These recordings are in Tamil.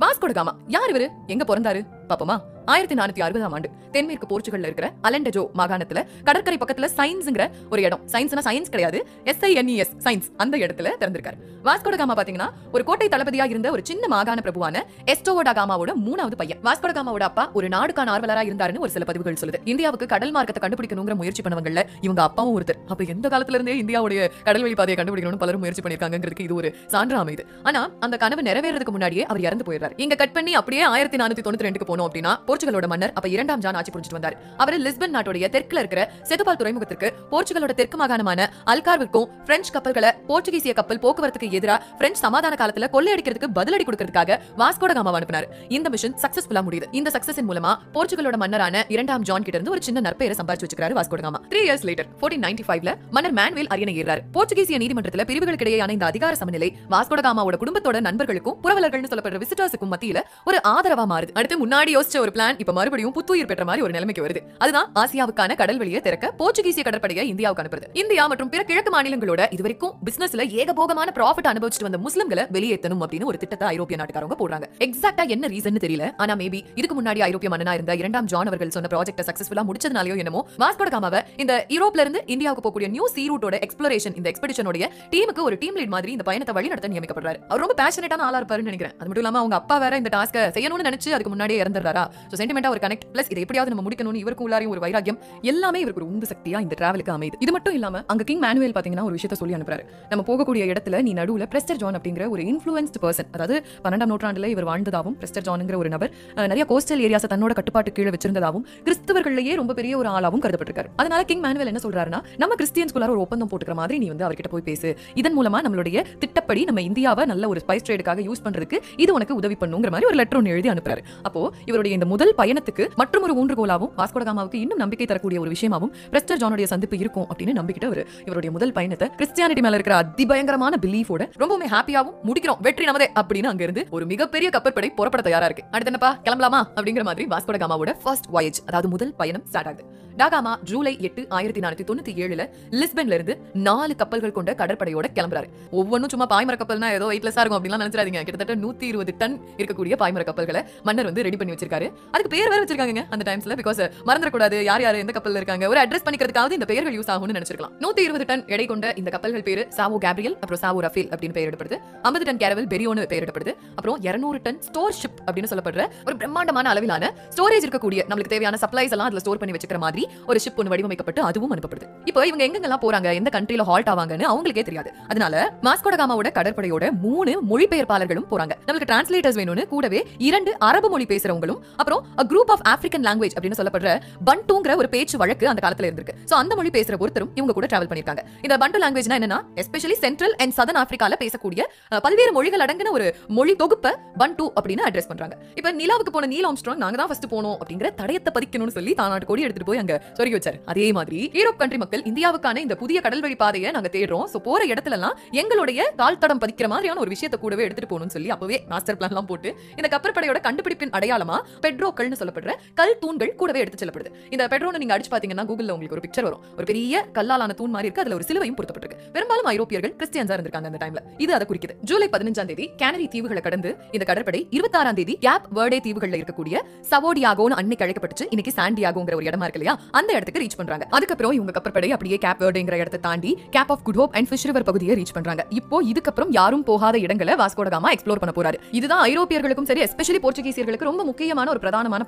வாஸ்கோ ட காமா யார் இவரு? எங்க பிறந்தாரு பாப்போமா? 1460ஆம் ஆண்டு தென்மேற்கு போர்ச்சுகல்ல இருக்கிற அலண்டஜோ மாகாணத்துல கடற்கரை பக்கத்துல சயின்ஸ்ங்கிற ஒரு இடம், சயின்ஸ்னா சயின்ஸ் கிடையாது, SINES சயின்ஸ், அந்த இடத்துல திறந்திருக்காரு. வாஸ்கோ ட காமா பாத்தீங்கன்னா ஒரு கோட்டை தளபதியா இருந்த ஒரு சின்ன மாகாண பிரபுவான எஸ்டோவோ ட காமாவோட 3வது பையன். வாஸ்கோ ட காமாவோட அப்பா ஒரு நாடுகான ஆர்வலரா இருந்தாருன்னு ஒரு சில பதிவுகள் சொல்லுது. இந்தியாவுக்கு கடல் மார்க்கத்தை கண்டுபிடிக்கணுங்கிற முயற்சி பண்ணவங்கல்ல இவங்க அப்பாவும் ஒருத்தர். அப்ப எந்த காலத்துல இருந்தே இந்தியாவுடைய கடல்வழி பாதையை கண்டுபிடிக்கணும்னு பலரும் முயற்சி பண்ணிருக்காங்கிறதுக்கு இது ஒரு சான்றா அமைது. ஆனா அந்த கனவு நிறைவேறதுக்கு முன்னாடியே அவர் இறந்து போயிடுறாரு. இங்க கட் பண்ணி அப்படியே 1492க்கு போனோம் அப்படின்னா போர்ச்சுகலோட மன்னர் அப்ப 2ஆம் ஜான் ஆட்சி புரிஞ்சிட்டு வந்தார். அவர் லிஸ்பன் நாட்டுடைய தெற்குல இருக்கிற செதுபால் துறைமுகத்திற்கு போர்ச்சுகலோட தெற்கு மாகாணமான அல்கார்விற்கும் பிரெஞ்சு கப்பல்களை போர்ச்சுகீசிய கப்பல் போக்குவரத்துக்கு எதிராக பிரெஞ்சு சமாதான காலத்துல கொள்ளையடிக்கிறதுக்கு பதிலடி கொடுக்கிறதுக்காக வாஸ்கோ ட காமாவை அனுப்பினார். இந்த மிஷன் சக்சஸ்ஃபுல்லா முடியுது. இந்த சக்சஸின் மூலமா போர்ச்சுகலோட மன்னரான 2ஆம் ஜான் கிட்ட இருந்து ஒரு சின்ன நற்பெயரை சம்பாதிச்சு வச்சுக்கிறாரு வாஸ்கோ ட காமா. 3 years later 1495ல மன்னர் மேன்வேல் அரியணை ஏறாரு. போர்ச்சுகீசிய நீதிமன்றத்துல பிரிவுகளுக்கு இடையேயான இந்த அதிகார சமநிலை வாஸ்கோ ட காமாவோட குடும்பத்தோட நண்பர்களுக்கும் புரவலர்கள்னு சொல்லப்படுற விசிட்டர்ஸுக்கும் மத்தியில ஒரு ஆதரவா மாறுது. அடுத்து முன்னாடி யோசிச்ச ஒரு பிளான் இப்ப மறுபடியும் புத்துயிர் பெற்ற மாதிரி ஒரு நிலைமைக்கு வருது. அதுதான் ஆசியாவுக்கான கடல் வழியை திறக்க போர்ச்சுகீசிய கடற்படையை இந்தியாவுக்கு அனுப்புறது. இந்தியா மற்றும் பிற கிழக்கு மாநிலங்களோட இதுவரைக்கும் பிசினஸ்ல ஏகபோகமான ப்ராஃபிட் அனுபவிச்சுட்டு வந்த முஸ்லிம்களை வெளியேற்றணும் அப்படின்னு ஒரு திட்டத்தை ஐரோப்பிய நாட்டுக்காரங்க போடுறாங்க. எக்ஸாக்ட்டா என்ன ரீசன் தெரியல. ஆனா மேபி இதுக்கு முன்னாடி ஐரோப்பிய மன்னனா இருந்த 2ஆம் ஜான் அவர்கள் சொன்ன ப்ராஜெக்ட்டை சக்சஸ்ஃபுல்லா முடிச்சதுனாலயோ என்னமோ வாஸ்கோ ட காமாவை இந்த யூரோப்ல இருந்து இந்தியாவுக்கு போகக்கூடிய நியூ சீ ரூட்டோட எக்ஸ்ப்ளோரேஷன் இந்த எக்ஸ்பெடிஷனோட டீமுக்கு ஒரு டீம் லீட் மாதிரி இந்த பயணத்தை வழி நடத்த நியமிக்கப்படுறாரு. அவர் ரொம்ப பேஷனேட்டான ஆளா இருப்பாருன்னு நினைக்கிறேன். அது மட்டும் இல்லாம அவங்க அப்பா வேற இந்த டாஸ்கை செய்யணும்னு நினைச்சு அதுக்கு முன்னாடியே இறந்துறாரா. சோ சென்டிமெண்டா ஒரு கனெக்ட் பிளஸ் இதை எப்படியாவது நம்ம முடிக்கணும்னு இவருக்கு உள்ளாரையும் ஒரு வைராக்கியம் எல்லாமே இவருக்கு ஒரு உந்து சக்தியா இந்த டிராவலுக்கு அமைது. இது மட்டும் இல்லாம அங்க கிங் மேனுவேல் பாத்தீங்கன்னா ஒரு விஷயத்தை சொல்லி அனுப்புறாரு. நம்ம போகக்கூடிய இடத்துல நீ நடுவுல பிரெஸ்டர் ஜான் அப்படிங்கிற ஒரு இன்ஃப்ளூயன்ஸ்ட் பர்சன், அதாவது 12ஆம் நூற்றாண்டுல இவர் வாழ்ந்ததாகவும் பிரெஸ்டர் ஜான்ங்கிற ஒரு நபர் நிறைய கோஸ்டல் ஏரியாஸை தன்னோட கட்டுப்பாட்டு கீழே வச்சிருந்ததாகவும் கிறிஸ்தவர்களையே ரொம்ப பெரிய ஒரு ஆளாவும் கருதப்பட்டிருக்காரு. அதனால கிங் மேனுவேல் என்ன சொல்றாருன்னா நம்ம கிறிஸ்டியன்ஸ்குள்ளார ஒரு ஒப்பந்தம் போட்டுக்கிற மாதிரி நீ வந்து அவர்கிட்ட போய் பேசு. இதன் மூலமா நம்மளுடைய திட்டப்படி நம்ம இந்தியாவை நல்ல ஒரு ஸ்பைஸ் ட்ரேடுக்காக யூஸ் பண்றதுக்கு இது உனக்கு உதவி பண்ணுங்கிற மாதிரி ஒரு லெட்டர் ஒன்று எழுதி அனுப்புறாரு. அப்போ இவருடைய இந்த முதல் பயணத்துக்கு மற்றும் ஒரு ஊன்றுகோலாவும் வாஸ்கோ ட காமாவுக்கு இன்னும் நம்பிக்கை தரக்கூடிய ஒரு விஷயமாவும் பிரெஸ்டர் ஜானுடைய சந்திப்பு இருக்கும் அப்படின்னு நம்பிக்கிட்டு அவர் இவருடைய முதல் பயணத்தை கிறிஸ்டியானிட்டி மேல இருக்கிற அதிபயங்கரமான பிலீஃபோட ரொம்பவே ஹாப்பியாவும் முடிக்கிறோம், வெற்றி நமதே அப்படின்னு அங்க இருந்து ஒரு மிகப்பெரிய கப்பற்படை புறப்பட தயாரா இருக்கு. அடுத்து என்னப்பா கிளம்பலாமா அப்படிங்கிற மாதிரி வாஸ்கோ ட காமாவோட ஃபர்ஸ்ட் வாயேஜ், அதாவது முதல் பயணம் ஸ்டார்ட் ஆகுது. டா காமா ஜூலை 8 1497ல லிஸ்பன்ல இருந்து 4 கப்பல்கள் கொண்ட கடற்படையோட கிளம்புறாரு. ஒவ்வொன்றும் சும்மா பாய்மர கப்பல்னா ஏதோ வெயிட்லெஸ்ஸா இருக்கும் அப்படிலாம் நினைச்சிடாதீங்க. கிட்டத்தட்ட 120 டன் இருக்கக்கூடிய பாய்மர கப்பல்களை மன்னர் வந்து ரெடி பண்ணி வச்சிருக்காரு. அதுக்கு பேர் வேற வச்சிருக்காங்க அந்த டைம்ஸ்ல, பிகாஸ் மறந்துடக்கூடாது யார் யார் எந்த கப்பல்ல இருக்காங்க, ஒரு அட்ரஸ் பண்ணிக்கிறதுக்காவது இந்த பெயர்கள் யூஸ் ஆகும்னு நினைச்சிருக்கலாம். 120 டன் எடை கொண்ட இந்த கப்பல்கள் பேரு சாவோ கேப்ரியல், அப்புறம் சாவோ ரஃபேல் அப்படின்னு பெயரிடப்படுது. 50 டன் கேரவல் பெரியோன்னு பெயரிடப்படுது. அப்புறம் 200 டன் ஸ்டோர் ஷிப் அப்படின்னு சொல்லப்படுற ஒரு பிரம்மாண்டமான அளவிலான ஸ்டோரேஜ் இருக்கக்கூடிய நமக்கு தேவையான சப்ளைஸ் எல்லாம் அதுல ஸ்டோர் பண்ணி வச்சுக்கிற மாதிரி ஒரு ஷிப் ஒன்று வடிவமைக்கப்பட்டு அதுவும் அனுப்பப்படுது. இப்போ இவங்க எங்கெல்லாம் போறாங்க, எந்த கண்ட்ரில ஹால்ட் ஆவாங்கன்னு அவங்களுக்கே தெரியாது. அதனால வாஸ்கோ ட காமாவோட கடற்படையோட 3 மொழிபெயர்ப்பாளர்களும் போறாங்க. நமக்கு டிரான்ஸ்லேட்டர்ஸ் வேணும்னு கூடவே 2 அரபு மொழி பேசுறவங்களும் அப்புறம் a group of African language அப்படின்னு சொல்லப்படுற பண்டூங்கிற ஒரு பேச்சு வழக்கு அந்த காலத்துல இருந்திருக்கு. சோ அந்த மொழி பேசுற ஒருத்தரும் இவங்க கூட டிராவல் பண்ணிருக்காங்க. இந்த பண்டு லாங்குவேஜ்னா என்னன்னா எஸ்பெஷலி சென்ட்ரல் அண்ட் சதர்ன் ஆப்பிரிக்கால பேசக்கூடிய பல்வேறு மொழிகள் அடங்கின ஒரு மொழி தொகுப்பை பண்டு அப்படின்னு அட்ரஸ் பண்றாங்க. இப்ப நிலாவுக்கு போன நீல் ஆம்ஸ்ட்ராங் நாங்க தான் ஃபர்ஸ்ட் போனோம் அப்படிங்கிற தடயத்தை பதிக்கணும்னு சொல்லி தானாட்டு கோடி எடுத்துட்டு போய் அங்க சொருகி வச்சாரு. அதே மாதிரி யூரோப் கண்ட்ரி மக்கள் இந்தியாவுக்கான இந்த புதிய கடல் வழி பாதையை நாங்க தேடுறோம், சோ போற இடத்துல எல்லாம் எங்களுடைய கால் தடம் பதிக்கிற மாதிரியான ஒரு விஷயத்தை கூடவே எடுத்துட்டு போகணும்னு சொல்லி அப்பவே மாஸ்டர் பிளான் எல்லாம் போட்டு இந்த கப்பற்படையோட கண்டுபிடிப்பின் அடையாளமா பெட்ரோக்கள்னு சொல்லப்படுற கல் தூண்கள் கூடவே எடுத்து செல்லப்படுது. இந்த பெட்ரோன்னு நீங்க அடிச்சு பாத்தீங்கன்னா கூகுள்ல உங்களுக்கு ஒரு பிக்சர் வரும். ஒரு பெரிய கல்லாலான தூண் மாதிரி இருக்கு, அதுல ஒரு சிலுவையும் பொருத்தப்பட்டிருக்கு. பெரும்பாலும் ஐரோப்பியர்கள் கிறிஸ்டியன்ஸா இருந்திருக்காங்க அந்த டைம்ல. இது அதை குறிக்குது. ஜூலை 15ஆம் தேதி கேனரி தீவுகளை கடந்து இந்த கடற்படை 26ஆம் தேதி கேப் வேர்டே தீவுகள்ல இருக்கக்கூடிய சவோடியாகோன்னு அன்னைக்கு அழைக்கப்பட்டுச்சு, இன்னைக்கு சாண்டியாகோங்கிற ஒரு இடமா இருக்கு இல்லையா, அந்த இடத்துக்கு ரீச் பண்றாங்க. அதுக்கப்புறம் இவங்க கப்பற்படை அப்படியே கேப் வேர்டேங்கிற இடத்தை தாண்டி cape of good hope and fish river பகுதியை ரீச் பண்றாங்க. இப்போ இதுக்கப்புறம் யாரும் போகாத இடங்களை வாஸ்கோ ட காமா எக்ஸ்ப்ளோர் பண்ண போறாரு. இதுதான் ஐரோப்பியர்களுக்கும் சரி எஸ்பெஷலி போர்ச்சுகீசியர்களுக்கு ரொம்ப முக்கியமான ஒரு பிரதானமான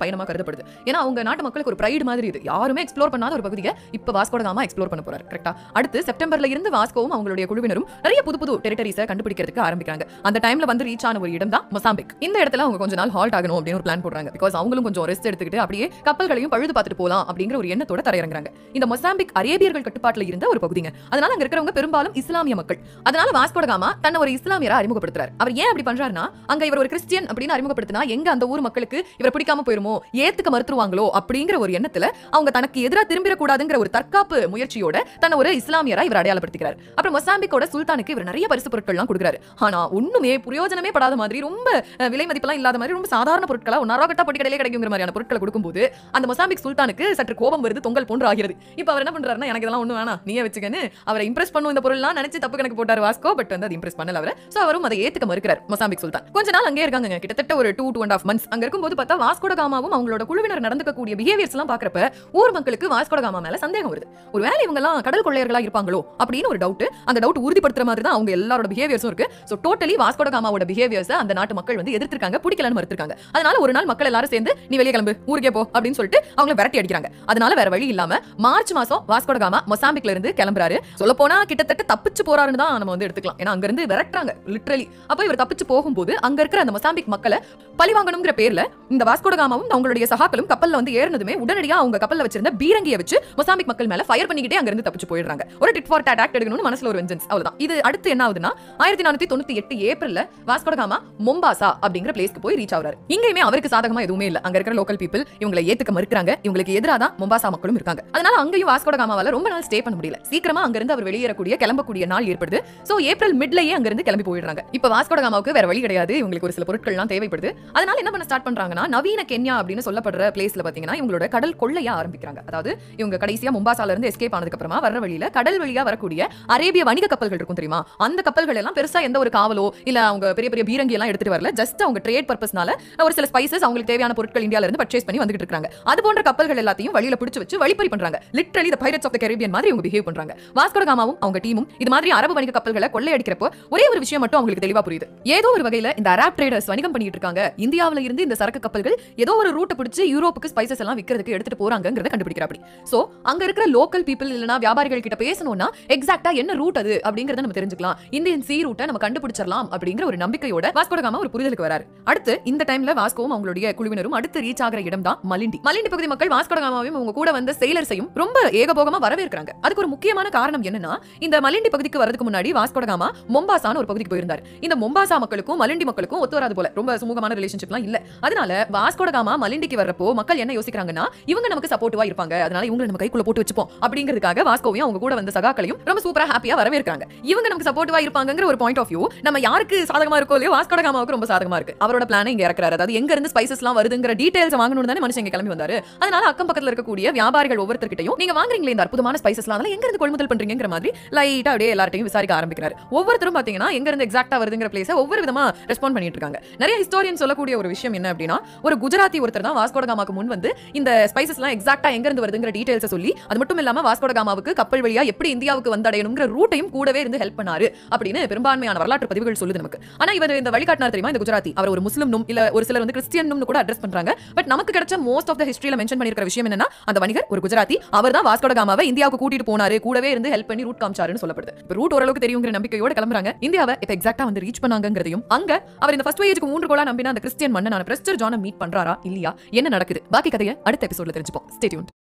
பயணமா கருதப்படுது. ஏன்னா அவங்க நாட்டு மக்களுக்கு ஒரு பிரைட் மாதிரி இது. யாருமே எக்ஸ்ப்ளோர் பண்ணாத ஒரு பகுதியை இப்ப வாஸ்கோ ட காமா எக்ஸ்ப்ளோர் பண்ண போறாரு. கரெக்ட்டா? அடுத்து செப்டம்பர்ல இருந்து வாஸ்கோவும் அவங்களுடைய குழுவினரும் நிறைய புது புது டெரிட்டரிஸை கண்டுபிடிக்கிறதுக்கு ஆரம்பிக்கிறாங்க. அந்த டைம்ல வந்து ரீச் ஆன ஒரு இடம் தான் மொசாம்பிக். இந்த இடத்துல அவங்க கொஞ்ச நாள் ஹால்ட் ஆகணும் அப்படின்னு ஒரு பிளான் போடுறாங்க. பிகாஸ் அவங்களும் கொஞ்சம் ரெஸ்ட் எடுத்துக்கிட்டு அப்படியே கப்பல்களையும் பழுது பார்த்துட்டு போலாம் அப்படிங்கிற ஒரு எண்ணத்தோட தரையிறங்குறாங்க. இந்த மொசாம்பிக் அரேபியர்கள் கட்டுப்பாட்டுல இருந்த ஒரு பகுதிங்க. அதனால அங்க இருக்கிறவங்க பெரும்பாலும் இஸ்லாமிய மக்கள். அதனால வாஸ்கோ ட காமா தன்னை ஒரு இஸ்லாமியரா அறிமுகப்படுத்துறாரு. அவர் ஏன் அப்படி பண்றாருன்னா அங்க இவர் ஒரு கிறிஸ்டியன் அப்படின்னு அறிமுகப்படுத்தினா எங்க அந்த ஊர் மக்களுக்கு இவர் பிடிக்காம போயிருமோ, ஏத்துக்க மறுத்துருவாங்களோ அப்படிங்கிற ஒரு எண்ணத்துல அவங்க தனக்கு எதிராக திரும்பிடக்கூடாதுங்கிற ஒரு தற்காப்பு முயற்சியோட தன்னை ஒரு இஸ்லாமியரா இவர் அடையாளப்படுத்திக்கிறார். அப்புறம் மொசாம்பிக்கோட சுல்தானுக்கு இவர் நிறைய பரிசு பொருட்கள் எல்லாம் கொடுக்குறாரு. ஆனா ஒண்ணுமே பிரயோஜனமே படாத மாதிரி, ரொம்ப விலை மதிப்பெல்லாம் இல்லாத மாதிரி, ரொம்ப சாதாரண பொருட்களா ஒன்னாரா கட்டா பொட்டி கடையிலே கிடைக்குங்கிற மாதிரியான பொருட்களை கொடுக்கும்போது அந்த மொசாம்பிக் சுல்தானுக்கு சற்று கோபம் வருது, தொங்கல் போன்று ஆகிறது. இப்போ அவர் என்ன பண்றாருன்னா, எனக்கு இதெல்லாம் ஒண்ணு வேணாம், நீயே வச்சுக்கன்னு அவரை இம்ப்ரெஸ் பண்ணும் இந்த பொருள்லாம் நினைச்சு தப்பு கணக்கு போட்டார் வாஸ்கோ. பட் வந்து அது இம்ப்ரெஸ் பண்ணல அவரை. சோ அவரும் அதை ஏத்துக்க மறுக்கிறார் மொசாம்பிக் சுல்தான். கொஞ்ச நாள் அங்கே இருக்காங்க, கிட்டத்தட்ட ஒரு 2.5 months. அங்க இருக்கும்போது பார்த்தா வாஸ்கோ ட காமாவும் அவங்களோட குழுவினர் நடந்துக்கக்கூடிய பிஹேவியர்ஸ் எல்லாம் பாக்குறப்ப ஊர் மக்களுக்கு வாஸ்கோ ட காமா மேல சந்தேகம் வருது. ஒருவேளை இவங்க எல்லாம் கடல் கொள்ளையர்களா இருப்பாங்களோ அப்படின்னு ஒரு டவுட். அந்த டவுட் உறுதிப்படுத்துற மாதிரி தான் அவங்க எல்லாரோட பிஹேவியர்ஸும் இருக்கு. சோ டோட்டலி வாஸ்கோ ட காமாவோட பிஹேவியர்ஸ் அந்த நாட்டு மக்கள் வந்து எதிர்த்திருக்காங்க, பிடிக்கலன்னு மறுத்திருக்காங்க. அதனால ஒரு நாள் மக்கள் எல்லாரும் சேர்ந்து நீ வெளியே கிளம்பு, ஊருக்கே போ அப்படின்னு சொல்லிட்டு அவங்களை விரட்டி அடிக்கிறாங்க. அதனால வேற வழி இல்லாம மார்ச் மாசம் வாஸ்கோ ட காமா மொசாம்பிக்ல இருந்து கிளம்புறாரு. சொல்ல போனா கிட்டத்தட்ட தப்பிச்சு போறாருன்னு தான் நம்ம வந்து எடுத்துக்கலாம். ஏன்னா அங்க இருந்து விரட்டுறாங்க லிட்டரலி. அப்ப இவர் தப்பிச்சு போகும்போது அங்க இருக்கிற அந்த மொசாம்பிக் மக்களை பழி வாங்கணும்ங்கிற பேர்ல இந்த வாஸ்கோ ட காமாவும் அவங்களுடைய சகாக்களும் கப்பல்ல வந்து ஏறினதுமே உடனடியா அவங்க கப்பல்ல வச்சிருந்த பீரங்கியை வச்சு மொசாம்பிக் மக்கள் மேல ஃபயர் பண்ணிக்கிட்டே அங்க இருந்து தப்பிச்சு போயிடுறாங்க. ஒரு டிட் ஃபார் டாட் ஆக்ட் எடுக்கணும்னு மனசுல ஒரு வெஞ்சன்ஸ், அவ்வளவுதான். இது அடுத்து என்ன ஆகுதுன்னா 1498 ஏப்ரல்ல வாஸ்கோ ட காமா மொம்பாசா அப்படிங்கிற பிளேஸ்க்கு போய் ரீச் ஆகுறாரு. இங்கேயுமே அவருக்கு சாதகமா எதுவுமே இல்ல. அங்க இருக்கிற லோக்கல் பீப்பிள் இவங்களை ஏத்துக்க மறுக்கிறாங்க. இவங்களுக்கு எதிராக தான் மொம்பாசா மக்களும் இருக்காங்க. அதனால அங்கேயும் வாஸ்கோ ட காமாவால ரொம்ப நாள் ஸ்டே பண்ண முடியல. சீக்கிரமா அங்க இருந்து அவர் வெளியேறக்கூடிய கிளம்பக்கூடிய நாள் ஏற்படுது. சோ ஏப்ரல் மிட்லயே அங்க இருந்து கிளம்பி போயிடுறாங்க. இப்ப வாஸ்கோ ட காமாவுக்கு வேற வழி கிடையாது, இவங்களுக்கு ஒரு சில பொருட்கள்லாம் தேவைப்படுது. அதனால என்ன பண்ண ஸ்டார்ட் பண்றாங்கன்னா, நவீன கென்யா அப்படின்னு சொல்லப்படுற பிளேஸ்ல பாத்தீங்கன்னா இவங்களோட கடல் கொள்ளையா ஆரம்பிக்கிறாங்க. அதாவது இவங்க கடைசியா மொம்பாசால இருந்து எஸ்கேப் ஆனதுக்கு அப்புறமா வர வழியில கடல் வழியா வரக்கூடிய அரேபிய வணிக கப்பல்கள் இருக்கும் தெரியுமா, அந்த கப்பல்கள் எல்லாம் பெருசா எந்த ஒரு காவலோ இல்ல அவங்க பெரிய பெரிய பீரங்கி எல்லாம் எடுத்துட்டு வரல. ஜஸ்ட் அவங்க ட்ரேட் பர்பஸ்னால ஒரு சில ஸ்பைசஸ் அவங்களுக்கு தேவையான பொருட்கள் இந்தியால இருந்து பர்ச்சேஸ் பண்ணி வந்துட்டு இருக்காங்க. அது போன்ற கப்பல்கள் எல்லாத்தையும் வழியில பிடிச்சு வச்சு வழிப்பறி பண்றாங்க. Literally the pirates of the Caribbean மாதிரி இவங்க பிஹேவ் பண்றாங்க. வாஸ்கோ ட காமாவும் அவங்க டீமும் இது மாதிரி அரபு வணிக கப்பல்களை கொள்ளையடிக்கிறப்போ ஒரே ஒரு விஷயம் மட்டும் அவங்களுக்கு தெளிவா புரியுது. ஏதோ ஒரு வகையில இந்த அரப் ட்ரேடர்ஸ் வணிகம் பண்ணிட்டு இருக்காங்க. இந்தியாவில இருந்து இந்த சரக்கு கப்பல்கள் ஏதோ ஒரு ரூட் பிடிச்சு யூரோப்புக்கு ஸ்பைசஸ் எல்லாம் விக்கிறதுக்கு எடுத்துட்டு போறாங்கங்கறத கண்டுபிடிக்கிறாப்படி. சோ அங்க இருக்கிற லோக்கல் பீப்பிள் இல்லனா வியாபாரிகள் கிட்ட பேசணும்னா எக்ஸாக்ட்டா என்ன ரூட் அது அப்படிங்கறத நம்ம தெரிஞ்சுக்கலாம். இந்தியன் சீ ரூட்டை நம்ம கண்டுபிடிச்சிரலாம் அப்படிங்கிற ஒரு நம்பிக்கையோட வாஸ்கோ ட காமா ஒரு புரிதலுக்கு வராரு. அடுத்து இந்த டைம்ல வாஸ்கோவும் அவங்களுடைய குழுவினரும் அடுத்து ரீச் ஆகிற இடம் தான் மலிண்டி. மலிண்டி பகுதி மக்கள் வாஸ்கோ ட காமாவையும் அவங்க கூட வந்த செயலர்ஸையும் ரொம்ப ஏகபோகமா வரவேற்கிறாங்க. அதுக்கு ஒரு முக்கியமான காரணம் என்னன்னா, இந்த மலிண்டி பகுதிக்கு வரதுக்கு முன்னாடி வாஸ்கோ ட காமா மொம்பாசான ஒரு பகுதிக்கு போயிருந்தார். இந்த மொம்பாசா மக்களுக்கும் மலிண்டி மக்களுக்கும் ஒத்து வராது போல, ரொம்ப சுமூகமான ரிலேஷன்ஷிப்லாம் இல்ல. அதனால வாஸ்கோ ட காமா மலிண்டிக்கு வரப்போ மக்கள் என்ன யோசிக்கிறாங்கன்னா, இவங்க நமக்கு சப்போர்ட்டிவா இருப்பாங்க, அதனால இவங்க நம்ம கைக்குள்ள போட்டு வச்சுப்போம் அப்படிங்கிறதுக்காக வாஸ்கோவையும் அவங்க கூட வந்த சகாக்களையும் ரொம்ப சூப்பரா ஹாப்பியா வரவேற்கிறாங்க. இவங்க நமக்கு சப்போர்ட்டிவா இருப்பாங்கங்கிற ஒரு பாயிண்ட் ஆஃப் வியூ நம்ம யாருக்கு சாதகமா இருக்கோ இல்லையோ வாஸ்கோ ட காமாவுக்கு ரொம்ப சாதகமா இருக்கு. அவரோட பிளானை இங்க இறக்குறாரு. அதாவது எங்க இருந்து ஸ்பைசஸ் எல்லாம் வருதுங்கிற டீடைல்ஸ் வாங்கணும்னு தானே மனுஷன் இங்க கிளம்பி வந்தாரு. அதனால அக்கம் பக்கத்துல இருக்கக்கூடிய வியாபாரிகள் ஒவ்வொருத்தர்கிட்டையும் நீங்க வாங்குறீங்களே இந்த அற்புதமான ஸ்பைசஸ்லாம் அதெல்லாம் எங்க இருந்து கொள்முதல் பண்றீங்கங்கிற மாதிரி லைட்டா அப்படியே எல்லார்ட்டையும் விசாரிக்க ஆரம்பிக்கிறாரு. ஒவ்வொருத்தரும் பாத்தீங்கன்னா எங்க இருந்து எக்ஸாக்ட்டா வருதுங்கிற பிளேஸை ஒவ்வொரு விதமா ரெஸ்பாண்ட் பண்ணிட்டு இருக்காங்க. நிறைய ஹிஸ்டோரியன் சொல்லக்கூடிய ஒரு விஷயம் என்ன அப்படின்னா, ஒரு குஜராத்தி ஒருத்தர் தான் வாஸ்கோ ட காமாக்கு முன் வந்து இந்த ஸ்பைசஸ் எல்லாம் எக்ஸாக்ட்டா எங்க இருந்து வருதுங்கிற டீடைல்ஸ் சொல்லி, அது மட்டும் இல்லாம வாஸ்கோ ட காமாவுக்கு கப்பல் வழியா எப்படி இந்தியாவுக்கு வந்தடையணும்ங்கிற ரூட்டையும் கூடவே இருந்து ஹெல்ப் பண்ணாரு அப்படின்னு பெரும்பான்மையான வரலாற்று பதிவுகள் சொல்லுது நமக்கு. ஆனா இவர் இந்த வழிகாட்டினார் தெரியுமா, இந்த குஜராத்தி அவர் ஒரு முஸ்லிம்னும் இல்ல ஒரு சிலர் வந்து கிறிஸ்டியனும் கூட அட்ரஸ் பண்றாங்க. பட் நமக்கு கிடைச்ச மோஸ்ட் ஆஃப் தி ஹிஸ்டரியில மென்ஷன் பண்ணிருக்கிற விஷயம் என்னன்னா, அந்த வணிகர் ஒரு குஜராத்தி, அவர் தான் வாஸ்கோ ட காமாவை இந்தியாவுக்கு கூட்டிட்டு போனாரு, கூடவே இருந்து ஹெல்ப் பண்ணி ரூட் காமிச்சாருன்னு சொல்லப்படுது. இப்ப ரூட் ஓரளவுக்கு தெரியுங்கிற நம்பிக்கையோட கிளம்புறாங்க. இந்தியாவை இப்ப எக்ஸாக்ட்டா வந்து ரீச் பண்ணாங்கங்கிறதையும், அங்க அவர் இந்த ஃபர்ஸ்ட் வேயேஜ்க்கு 3 கோலா நம்பின அந்த கிறிஸ்டியன் மன்னனான பிரஸ்டர் ஜானை மீட் பண்றாரா இல்லையா, என்ன நடக்குது, பாக்கி கதையை அடுத்த எபிசோட்ல தெரிஞ்சுப்போம். Stay tuned.